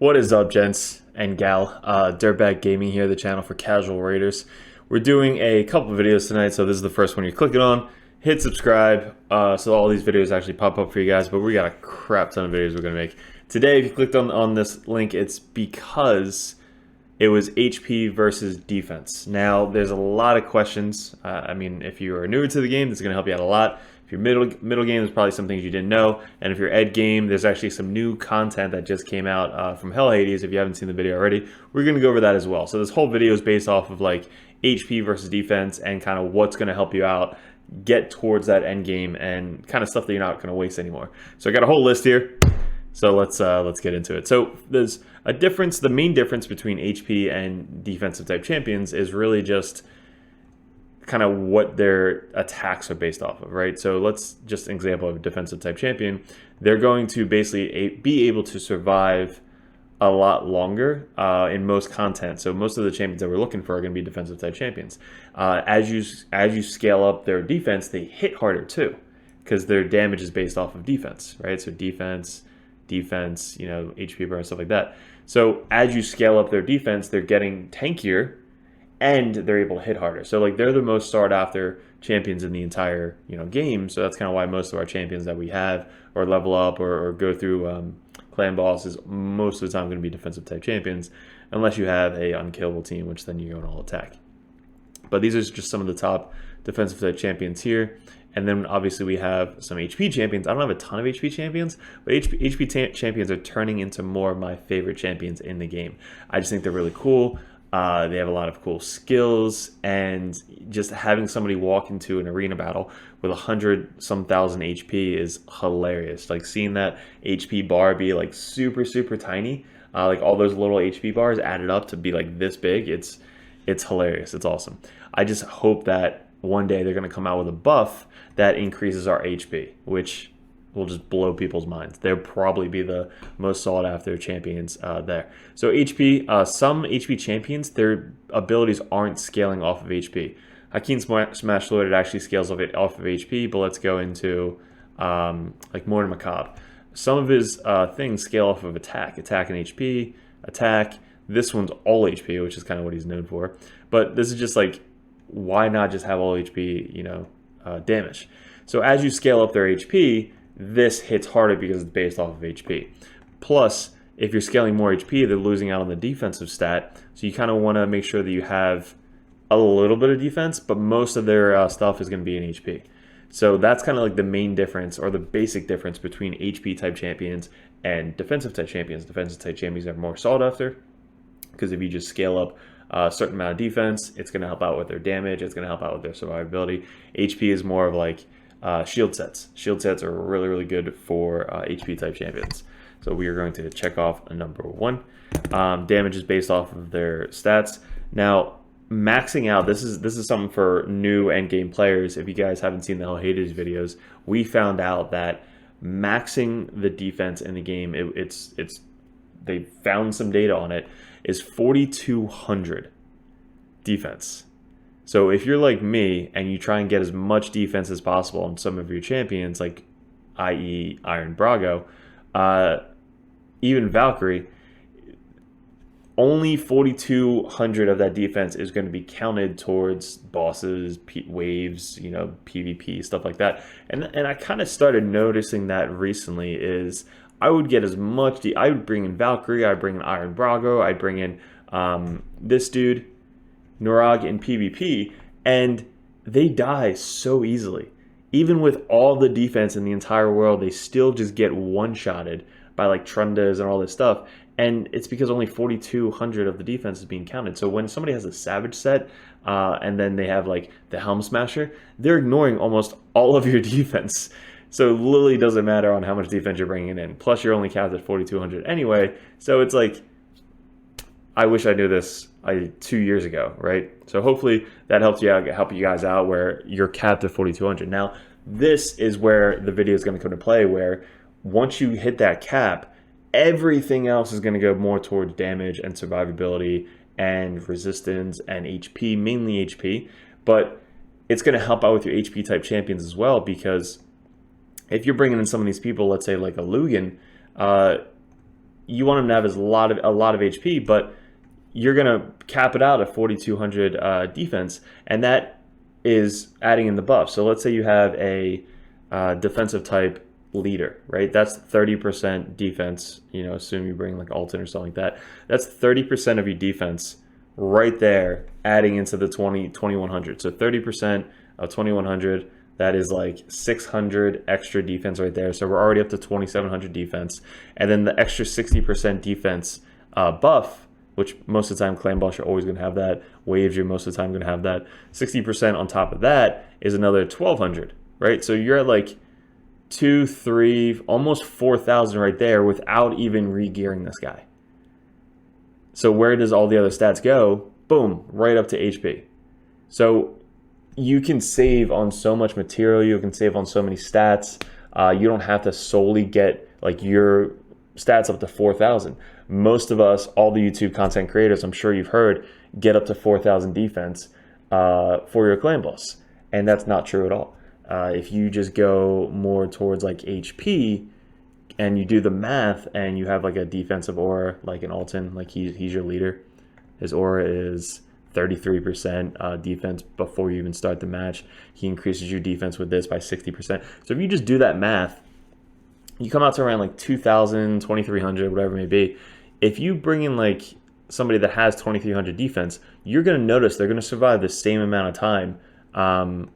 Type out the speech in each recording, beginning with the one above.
What is up, gents and gal? DirtBag Gaming here, the channel for casual raiders. We're doing a couple of videos tonight, so this is the first one you're clicking on. Hit subscribe, so all these videos actually pop up for you guys, but we got a crap ton of videos we're going to make. Today, if you clicked on this link, it's because it was HP versus defense. Now, there's a lot of questions. I mean, if you are newer to the game, this is going to help you out a lot. If you're middle game, there's probably some things you didn't know. And if you're end game, there's actually some new content that just came out from Hell Hades. If you haven't seen the video already, we're going to go over that as well. So this whole video is based off of like HP versus defense and kind of what's going to help you out get towards that end game and kind of stuff that you're not going to waste anymore. So I got a whole list here. So let's get into it. So there's a difference. The main difference between HP and defensive type champions is really just kind of what their attacks are based off of, right? So let's just an example of a defensive type champion. They're going to basically be able to survive a lot longer in most content. So most of the champions that we're looking for are going to be defensive type champions. As you scale up their defense, they hit harder too, because their damage is based off of defense, right? So defense, you know, HP bar and stuff like that. So as you scale up their defense, they're getting tankier and they're able to hit harder. So like they're the most sought after champions in the entire, you know, game. So that's kind of why most of our champions that we have or level up or go through clan bosses most of the time going to be defensive type champions, unless you have a unkillable team, which then you go and all attack. But these are just some of the top defensive type champions here. And then obviously we have some HP champions. I don't have a ton of HP champions, but HP champions are turning into more of my favorite champions in the game. I just think they're really cool. They have a lot of cool skills, and just having somebody walk into an arena battle with 100-some thousand HP is hilarious. Like seeing that HP bar be like super tiny, like all those little HP bars added up to be like this big. It's hilarious. It's awesome. I just hope that one day they're going to come out with a buff that increases our HP, which will just blow people's minds. They'll probably be the most sought after champions there. So HP, some HP champions, their abilities aren't scaling off of HP. Hakeem Smash Lord, it actually scales off of HP, but let's go into like Mortar Macabre. Some of his things scale off of attack and HP, attack. This one's all HP, which is kind of what he's known for. But this is just like, why not just have all HP, you know, damage? So as you scale up their HP, this hits harder because it's based off of HP. Plus, if you're scaling more HP, they're losing out on the defensive stat. So you kind of want to make sure that you have a little bit of defense, but most of their stuff is going to be in HP. So that's kind of like the main difference, or the basic difference between HP type champions and defensive type champions. Defensive type champions are more sought after, because if you just scale up a certain amount of defense, it's going to help out with their damage, it's going to help out with their survivability. HP is more of like shield sets. Shield sets are really good for HP type champions. So we are going to check off a number 1. Damage is based off of their stats. Now, maxing out, this is something for new endgame players. If you guys haven't seen the Hell Hades videos, we found out that maxing the defense in the game, they found some data on it, is 4,200 defense. So if you're like me and you try and get as much defense as possible on some of your champions, like i.e. Iron Brago, even Valkyrie, only 4,200 of that defense is going to be counted towards bosses, waves, you know, PvP, stuff like that. And I kind of started noticing that recently is I would get as much, I would bring in Valkyrie, I'd bring in Iron Brago, I'd bring in this dude, Nurag in PvP, and they die so easily. Even with all the defense in the entire world, they still just get one-shotted by like Trundas and all this stuff. And it's because only 4,200 of the defense is being counted. So when somebody has a Savage set and then they have like the Helm Smasher, they're ignoring almost all of your defense. So it literally doesn't matter on how much defense you're bringing in. Plus, you're only capped at 4,200 anyway. So it's like, I wish I knew this 2 years ago, right? So hopefully that helped you out, help you guys out where you're capped at 4,200. Now, this is where the video is going to come to play, where once you hit that cap, everything else is going to go more towards damage and survivability and resistance and HP, mainly HP. But it's going to help out with your HP type champions as well, because if you're bringing in some of these people, let's say like a Lugan, you want him to have a lot of HP, but you're gonna cap it out at 4,200 defense, and that is adding in the buff. So let's say you have a defensive type leader, right? That's 30% defense. You know, assume you bring like Alton or something like that. That's 30% of your defense right there, adding into the 2,100. So 30% of 2,100. That is like 600 extra defense right there. So we're already up to 2,700 defense. And then the extra 60% defense buff, which most of the time clan boss, you're always going to have that. Waves, you're most of the time going to have that. 60% on top of that is another 1,200, right? So you're at like 2, 3, almost 4,000 right there without even re-gearing this guy. So where does all the other stats go? Boom, right up to HP. So you can save on so much material. You can save on so many stats. You don't have to solely get like your stats up to 4,000. Most of us, all the YouTube content creators, I'm sure you've heard, get up to 4,000 defense for your clan boss. And that's not true at all. If you just go more towards like HP and you do the math and you have like a defensive aura, like an Alton, like he's your leader. His aura is 33% defense before you even start the match. He increases your defense with this by 60%. So if you just do that math, you come out to around like 2,000, 2,300, whatever it may be. If you bring in like somebody that has 2,300 defense, you're going to notice they're going to survive the same amount of time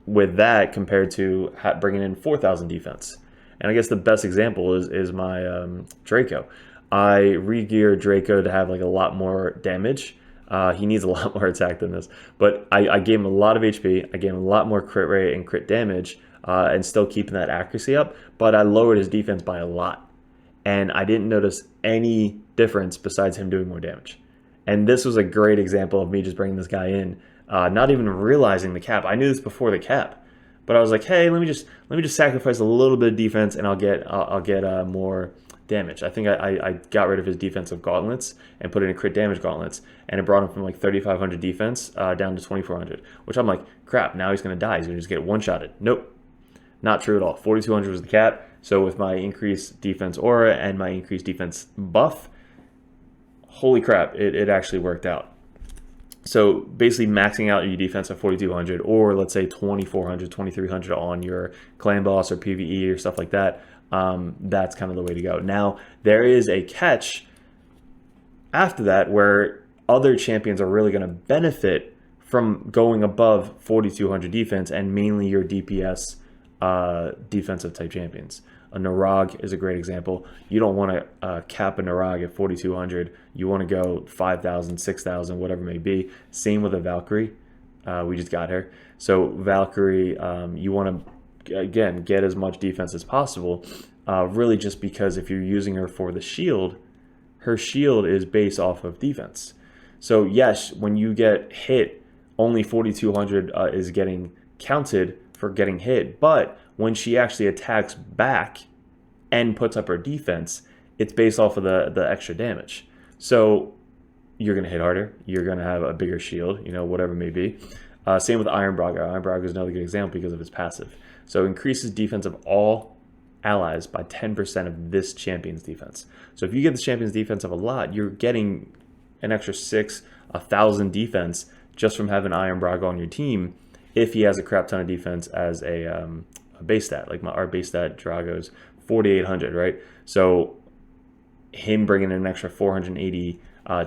with that compared to bringing in 4,000 defense. And I guess the best example is my Draco. I re-geared Draco to have like a lot more damage. He needs a lot more attack than this, but I gave him a lot of HP. I gave him a lot more crit rate and crit damage, and still keeping that accuracy up. But I lowered his defense by a lot, and I didn't notice any difference besides him doing more damage. And this was a great example of me just bringing this guy in, not even realizing the cap. I knew this before the cap, but I was like, hey, let me just sacrifice a little bit of defense, and I'll get more damage. I think I got rid of his defensive gauntlets and put in crit damage gauntlets, and it brought him from like 3,500 defense down to 2,400, which I'm like, crap, now he's going to die. He's going to just get one-shotted. Nope, not true at all. 4,200 was the cap. So with my increased defense aura and my increased defense buff, holy crap, it actually worked out. So basically maxing out your defense at 4,200, or let's say 2,400, 2,300 on your clan boss or PvE or stuff like that. That's kind of the way to go. Now, there is a catch after that where other champions are really going to benefit from going above 4,200 defense, and mainly your DPS defensive type champions. A Narag is a great example. You don't want to cap a Narag at 4,200. You want to go 5,000, 6,000, whatever it may be. Same with a Valkyrie. We just got her. So Valkyrie, you want to, again, get as much defense as possible. Really just because if you're using her for the shield, her shield is based off of defense. So yes, when you get hit, only 4,200 is getting counted for getting hit. But when she actually attacks back and puts up her defense, it's based off of the extra damage. So you're going to hit harder. You're going to have a bigger shield, whatever it may be. Same with Iron Braga. Iron Braga is another good example because of his passive. So increases defense of all allies by 10% of this champion's defense. So if you get the champion's defense of a lot, you're getting an extra 1,000 defense just from having Iron Braga on your team if he has a crap ton of defense as a base stat. Like our base stat Drago's 4,800, right? So him bringing in an extra 480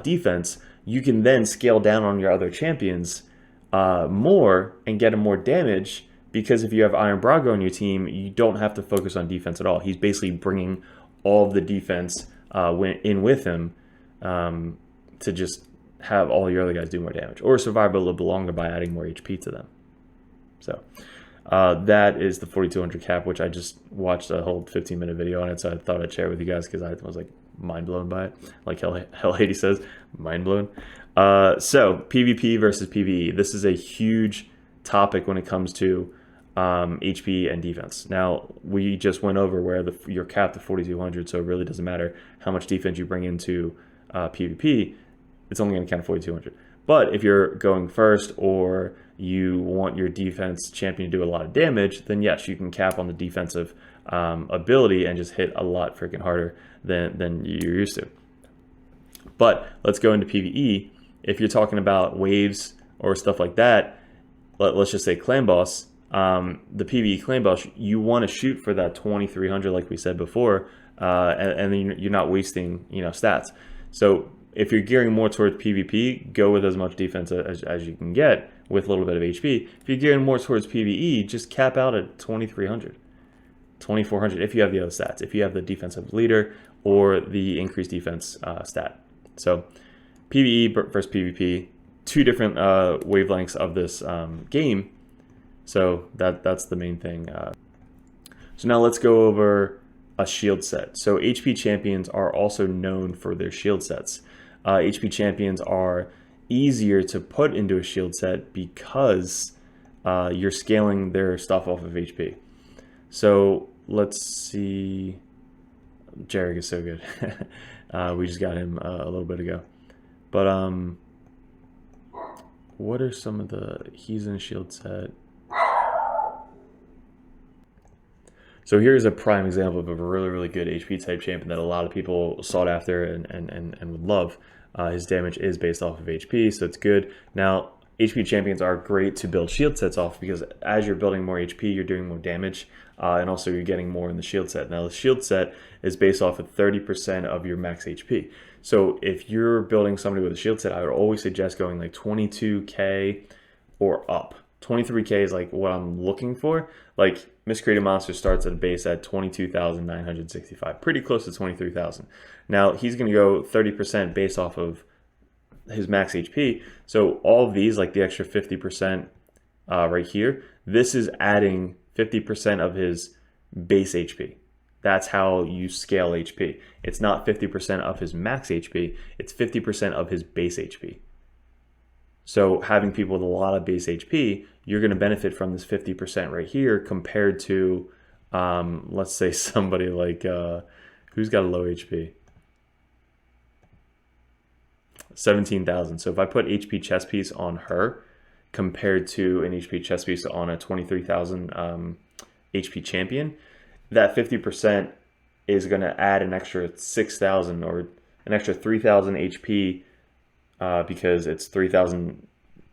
defense, you can then scale down on your other champions more and get him more damage, because if you have Iron Braga on your team, you don't have to focus on defense at all. He's basically bringing all of the defense in with him to just have all your other guys do more damage, or survive a little bit longer by adding more HP to them. So that is the 4,200 cap, which I just watched a whole 15-minute video on it, so I thought I'd share with you guys because I was like mind blown by it. Like Hell Haiti says, mind blown. So PvP versus PvE. This is a huge topic when it comes to HP and defense. Now, we just went over where you're capped at 4,200, so it really doesn't matter how much defense you bring into PvP. It's only going to count 4,200. But if you're going first, or you want your defense champion to do a lot of damage, then yes, you can cap on the defensive ability and just hit a lot freaking harder than you're used to. But let's go into PvE. If you're talking about waves or stuff like that, let's just say clan boss, the PvE clan boss, you want to shoot for that 2300 like we said before, and then you're not wasting stats. So if you're gearing more towards PvP, go with as much defense as you can get with a little bit of HP. If you're gearing more towards PvE, just cap out at 2300, 2400 if you have the other stats, if you have the defensive leader or the increased defense stat. So PvE versus PvP, two different wavelengths of this game. So that's the main thing. So now let's go over a shield set. So HP champions are also known for their shield sets. HP champions are easier to put into a shield set because you're scaling their stuff off of HP. So let's see. Jarek is so good. We just got him a little bit ago. But what are some of the... He's in a shield set. So here's a prime example of a really, really good HP type champion that a lot of people sought after and would love. His damage is based off of HP, so it's good. Now, HP champions are great to build shield sets off because as you're building more HP, you're doing more damage, and also you're getting more in the shield set. Now, the shield set is based off of 30% of your max HP. So if you're building somebody with a shield set, I would always suggest going like 22k or up. 23k is like what I'm looking for. Like Miscreated Monster starts at a base at 22,965, pretty close to 23,000. Now he's going to go 30% based off of his max HP. So all of these, like the extra 50% right here, this is adding 50% of his base HP. That's how you scale HP. It's not 50% of his max HP, it's 50% of his base HP. So having people with a lot of base HP, you're going to benefit from this 50% right here compared to, let's say somebody like, who's got a low HP? 17,000. So if I put HP chest piece on her compared to an HP chest piece on a 23,000 HP champion, that 50% is going to add an extra 6,000 or an extra 3,000 HP because it's 3,000,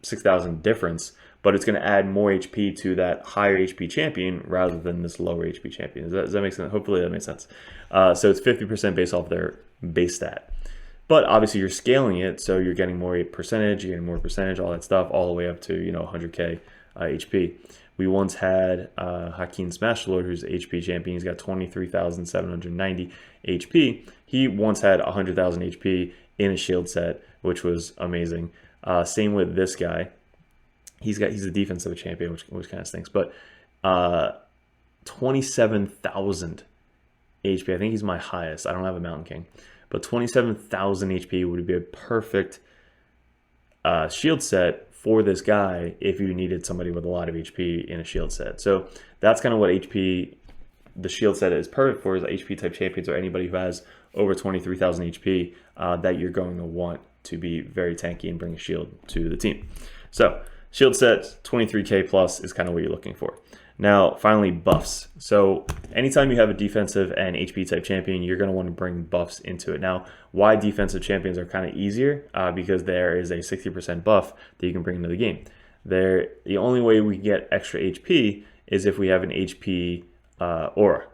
6,000 difference, but it's going to add more HP to that higher HP champion rather than this lower HP champion. Does that make sense? Hopefully that makes sense. So it's 50% based off their base stat. But obviously you're scaling it, so you're getting more percentage, you're getting more percentage, all that stuff, all the way up to 100k HP. We once had Hakeem Smashlord, who's HP champion. He's got 23,790 HP. He once had 100,000 HP in a shield set, which was amazing. Same with this guy. He's a defensive champion, which kind of stinks. But 27,000 HP. I think he's my highest. I don't have a Mountain King, but 27,000 HP would be a perfect shield set for this guy if you needed somebody with a lot of HP in a shield set. So that's kind of what the shield set is perfect for, is HP type champions or anybody who has over 23,000 HP that you're going to want to be very tanky and bring a shield to the team. So shield set 23k plus is kind of what you're looking for. Now, finally, buffs. So anytime you have a defensive and HP type champion, you're going to want to bring buffs into it. Now, why defensive champions are kind of easier? Because there is a 60% buff that you can bring into the game. The only way we get extra HP is if we have an HP aura,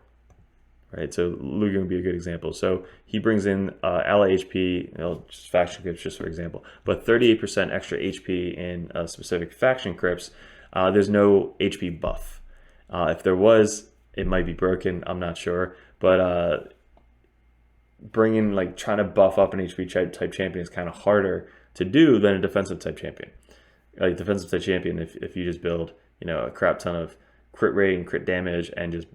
right? So Luger would be a good example. So he brings in ally HP, just faction crypts just for example, but 38% extra HP in specific faction crypts. There's no HP buff. If there was, it might be broken. I'm not sure, but trying to buff up an HP type champion is kind of harder to do than a defensive type champion. Like defensive type champion, if you just build a crap ton of crit rate and crit damage and just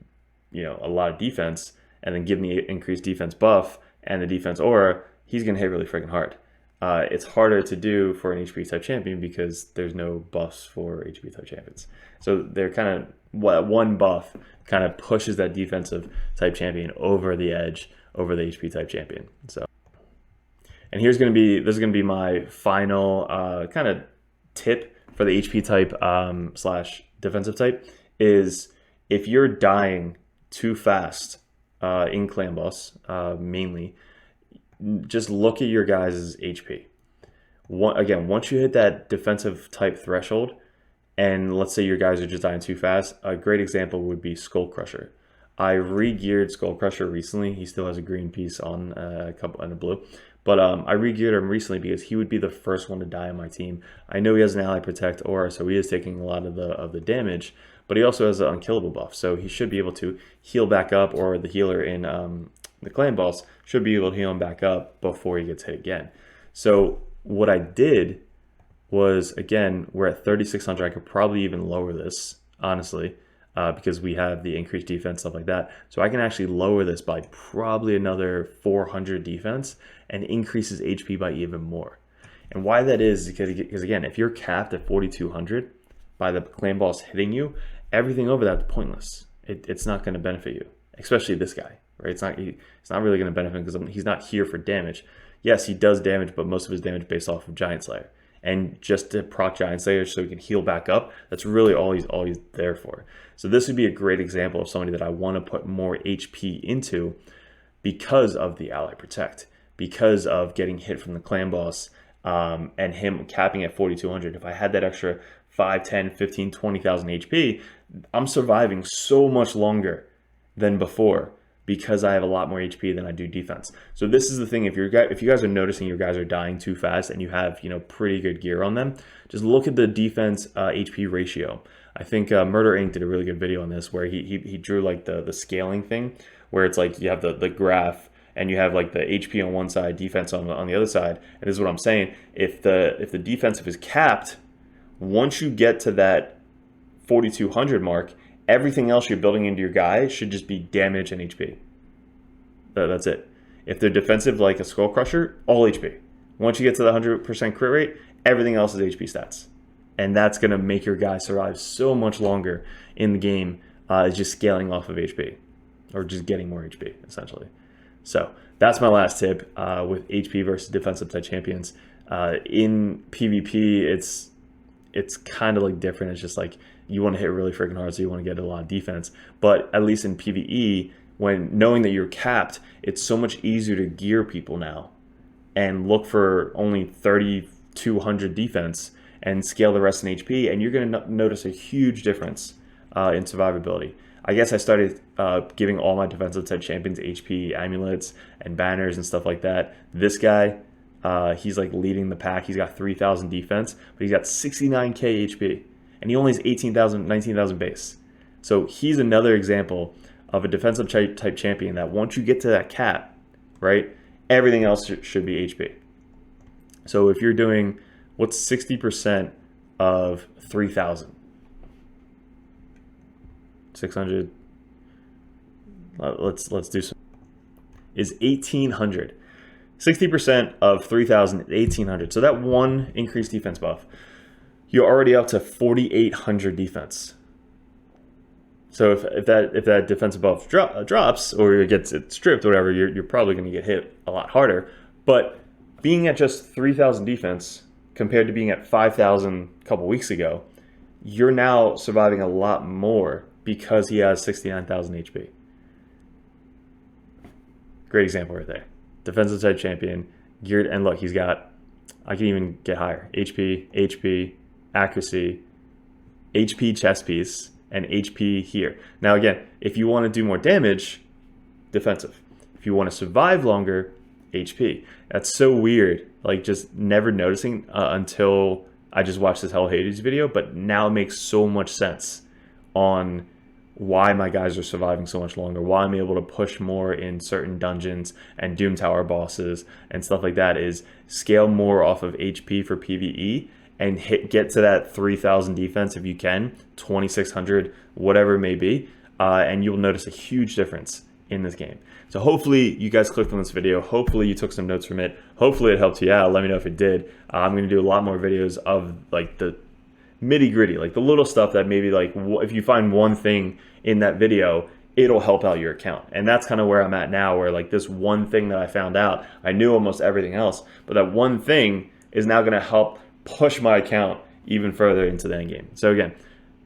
a lot of defense, and then give me increased defense buff and the defense aura, he's gonna hit really freaking hard. It's harder to do for an HP type champion because there's no buffs for HP type champions. So they're kind of, one buff kind of pushes that defensive type champion over the edge, over the HP type champion. So, and this is gonna be my final kind of tip for the HP type slash defensive type is if you're dying too fast in clan boss, mainly, just look at your guys' HP. Again, once you hit that defensive type threshold, and let's say your guys are just dying too fast, a great example would be Skull Crusher. I re-geared Skull Crusher recently. He still has a green piece on a couple and a blue. But I re-geared him recently because he would be the first one to die on my team. I know he has an ally protect aura, so he is taking a lot of the damage, but he also has an unkillable buff, so he should be able to heal back up, or the healer in the clan boss should be able to heal him back up before he gets hit again. So what I did was, again, we're at 3,600. I could probably even lower this, honestly, because we have the increased defense, stuff like that. So I can actually lower this by probably another 400 defense and increases HP by even more. And why that is because again, if you're capped at 4,200 by the clan boss hitting you, everything over that's pointless. It's not going to benefit you, especially this guy, right? It's not really going to benefit him because he's not here for damage. Yes, he does damage, but most of his damage based off of Giant Slayer. And just to proc Giant Slayer so he can heal back up, that's really all he's there for. So this would be a great example of somebody that I want to put more HP into because of the ally protect, because of getting hit from the clan boss, and him capping at 4,200. If I had that extra 5, 10, 15, 20,000 HP, I'm surviving so much longer than before because I have a lot more HP than I do defense. So this is the thing, if you guys are noticing your guys are dying too fast and you have, pretty good gear on them, just look at the defense HP ratio. I think Murder Inc. did a really good video on this where he drew like the scaling thing, where it's like you have the graph and you have like the HP on one side, defense on the other side. And this is what I'm saying. If the defensive is capped, once you get to that 4,200 mark, everything else you're building into your guy should just be damage and HP. That's it. If they're defensive like a Skull Crusher, all HP. Once you get to the 100% crit rate, everything else is HP stats. And that's going to make your guy survive so much longer in the game, is just scaling off of HP. Or just getting more HP, essentially. So that's my last tip with HP versus defensive type champions. In PvP, it's kind of like different. It's just like you want to hit really freaking hard, so you want to get a lot of defense. But at least in PvE, when knowing that you're capped, it's so much easier to gear people now and look for only 3,200 defense and scale the rest in HP, and you're going to notice a huge difference in survivability. I guess I started giving all my defensive type champions HP amulets and banners and stuff like that. This guy, he's like leading the pack. He's got 3,000 defense, but he's got 69k HP, and he only has 18,000, 19,000 base. So he's another example of a defensive type champion that once you get to that cap, right, everything else should be HP. So if you're doing, what's 60% of 3,000? 600. Let's do some. Is 1,800. 60% of 3,000 is 1,800. So that one increased defense buff, you're already up to 4,800 defense. So if that defensive buff drops or it gets stripped or whatever, you're probably going to get hit a lot harder. But being at just 3,000 defense compared to being at 5,000 a couple weeks ago, you're now surviving a lot more because he has 69,000 HP. Great example right there. Defensive type champion, geared, and look, he's got, I can even get higher. HP, accuracy, HP chest piece, and HP here. Now again, if you want to do more damage, defensive. If you want to survive longer, HP. That's so weird, like just never noticing until I just watched this Hell Hades video, but now it makes so much sense on why my guys are surviving so much longer, why I'm able to push more in certain dungeons and Doom Tower bosses and stuff like that, is scale more off of HP for PvE and get to that 3,000 defense if you can, 2,600, whatever it may be, and you'll notice a huge difference in this game. So hopefully you guys clicked on this video. Hopefully you took some notes from it. Hopefully it helped you out. Let me know if it did. I'm going to do a lot more videos of like the nitty gritty, like the little stuff that maybe like if you find one thing in that video, it'll help out your account. And that's kind of where I'm at now, where like this one thing that I found out, I knew almost everything else, but that one thing is now going to help push my account even further into the end game. So again,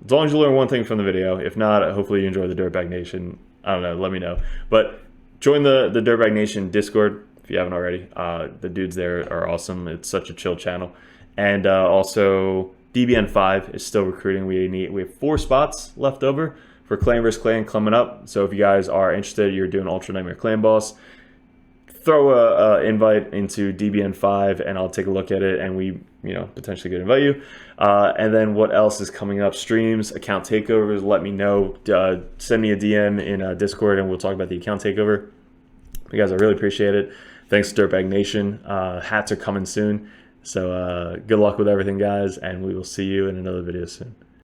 as long as you learn one thing from the video, if not, hopefully you enjoy the DirtBag Nation I don't know. Let me know. But join the DirtBag Nation Discord if you haven't already. The dudes there are awesome. It's such a chill channel. And also DBN5 is still recruiting. We have 4 spots left over for Clan vs. Clan coming up. So if you guys are interested, you're doing Ultra Nightmare Clan Boss, throw a invite into DBN5 and I'll take a look at it, and we potentially could invite you. And then what else is coming up? Streams, account takeovers. Let me know. Send me a DM in Discord and we'll talk about the account takeover. You guys, I really appreciate it. Thanks to DirtBag Nation. Hats are coming soon. So good luck with everything, guys, and we will see you in another video soon.